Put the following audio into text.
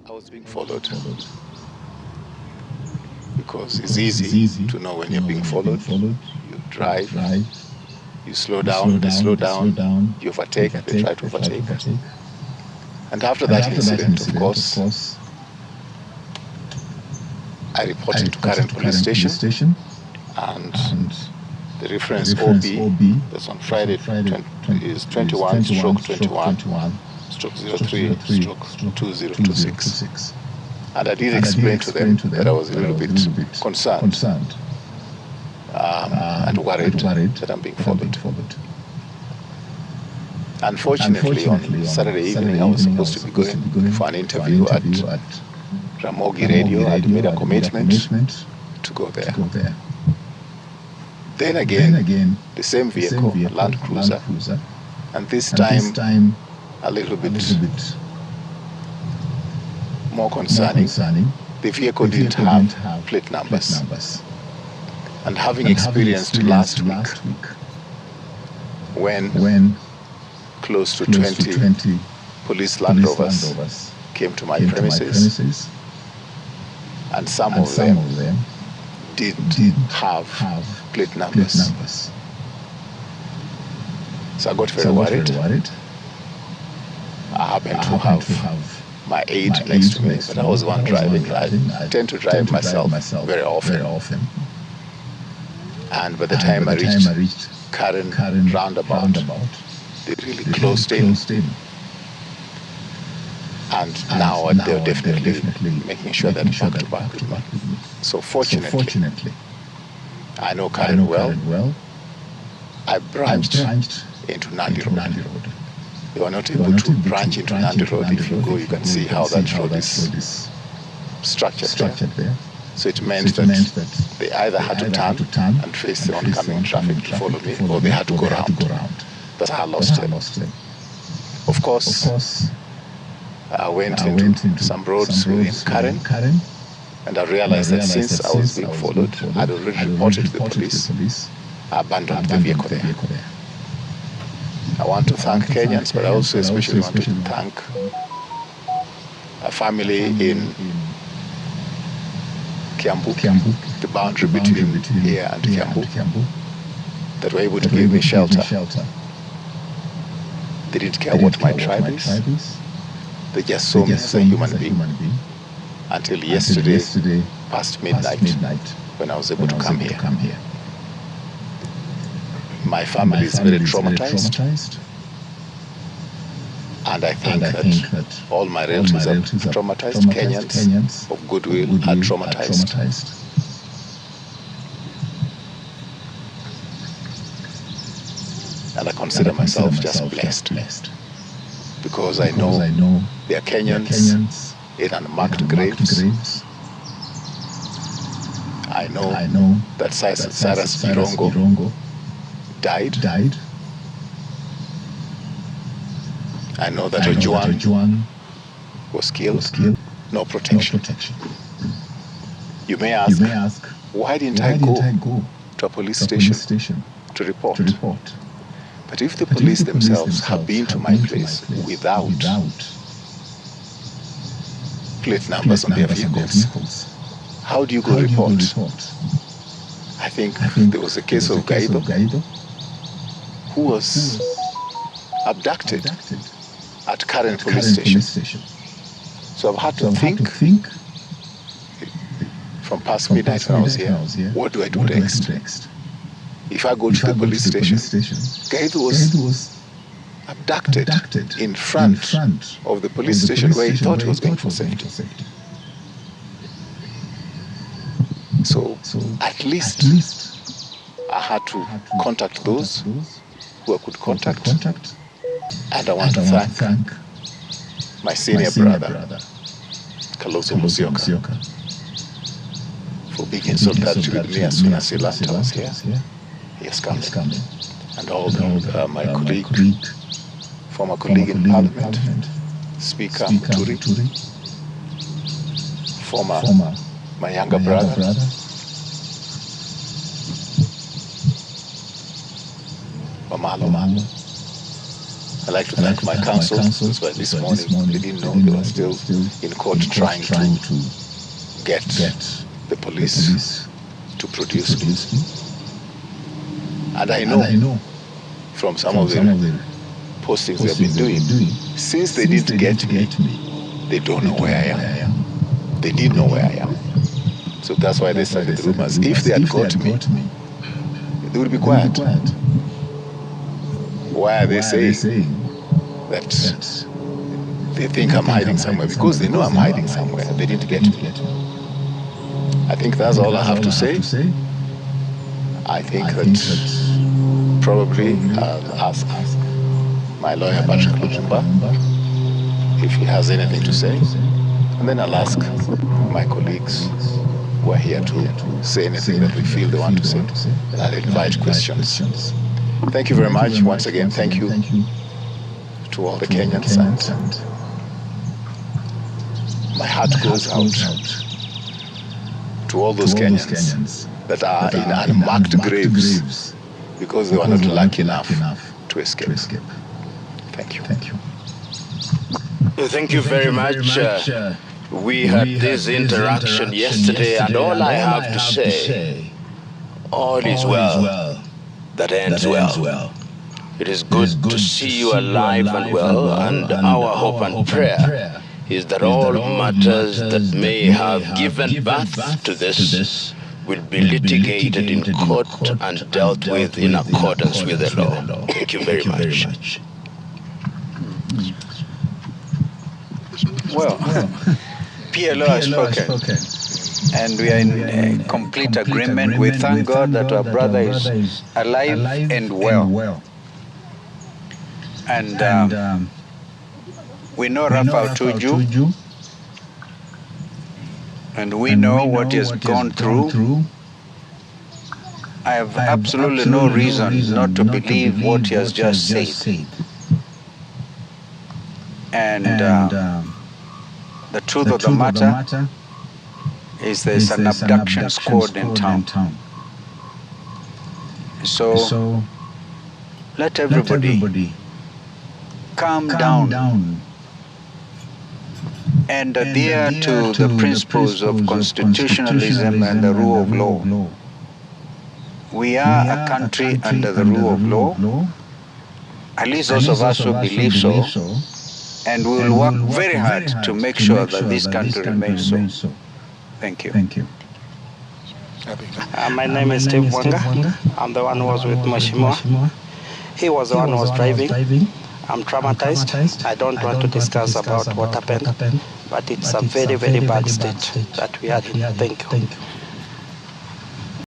I was being followed because it's easy to know when you're being followed. You drive, you slow down, they slow down, you overtake, they try to overtake. And after that incident, of course, I reported to current police station, and the reference OB that's on Friday is 21/21/03/2026. And I did explain to them that I was a little bit concerned and worried that I'm being followed. Unfortunately, on Saturday evening, I was supposed to be going for an interview at Ramogi Radio. I'd made a commitment to go there. Then again, the same vehicle, Land Cruiser, and this time a little bit more concerning. The vehicle didn't have plate numbers. And having experienced last week when close to 20 police Land Rovers came to my premises, and some of them did have plate numbers. So I got very worried. I happened to have my aide next to me, but I was the one driving. I tend to drive myself very often. And by the time I reached Karen roundabout, they really closed in. And now they're definitely making sure that I'm back to back with me. So fortunately, I know Karen well. I branched into Nandi Road. You are not able to branch into Nandi Road. If you go, you can see how that road is structured there. So it meant that they either had to turn and face the oncoming traffic to follow me, or they had to go around. That's how I lost them. Of course, I went into some roads within Karen, and I realized that since I was being followed, I'd already reported to the police. I abandoned the vehicle there. I want to thank Kenyans, but I also especially want to thank a family in Kiambu, the boundary between here and Kiambu, that were able to give me shelter. They didn't care what my tribe is. They just saw me as a human being. Until yesterday, past midnight, when I was able to come here. My family is very traumatized. And I think that all my relatives are traumatized. Kenyans of goodwill are traumatized. And I consider myself just blessed. Because I know there are Kenyans in unmarked graves. I know that Cyrus Jirongo died. I know that Ojuan was killed. No protection. You may ask, why didn't I go to a police station to report? But if the police themselves have been to my place without plate numbers on their vehicles, how do you go report? I think there was a case of Gaido who was abducted at Karen police station. So I've had to think from past midnight when I was here, what do I do next? If I go to the police station, Gaido was abducted in front of the police station where he thought he was going for safety. So at least I had to contact those who I could contact. And I want to thank my senior brother, Kaloso Musyoka, for being in solidarity with me as soon as he learned I was here. He has come. And all my former colleague in Parliament, Speaker Muturi, my younger brother, Omalo, I'd like to thank my counsel. That's why this morning they didn't know they were still in court trying to get the police to produce me. And I know from some of the postings they've been doing, since they didn't get me, they don't know where I am. They didn't know where I am. So that's why they started the rumors. If they had got me, they would be quiet. Why are they saying that they think I'm hiding somewhere? Because they know I'm hiding somewhere. They didn't get me. I think that's all I have to say. I think that probably I'll ask my lawyer, Patrick Lumumba, if he has anything to say. And then I'll ask my colleagues who are here to say anything that we feel they want to say. And I'll invite questions. Thank you very much. Once again, thank you to all the Kenyans. And my heart goes out to all those Kenyans that are in unmarked graves because they were not lucky enough to escape. Thank you. Thank you very much. We had this interaction yesterday, and all I have to say, all is well that ends well. It is good to see you alive and well, and our hope and prayer is that all matters that may have given birth to this will be litigated in court and dealt with in accordance with the law. Thank you very much. Well, PLO has spoken, and we are in complete agreement. We thank God that our brother is alive and well. And we know Raphael Tuju, and we know what he has gone through. I have absolutely no reason not to believe what he has just said. And the truth of the matter is there's an abduction squad in town. So let everybody calm down and adhere to the principles of constitutionalism and the rule of law. We are a country under the rule of law. At least those of us who believe so. And we will work very hard to make sure that this country remains so. Thank you. My name is Steve Wanga. I'm the one who was with Mheshimiwa. He was the one who was driving. I'm traumatized. I don't want to discuss about what happened, but it's a very, very bad state that we are in. Thank you.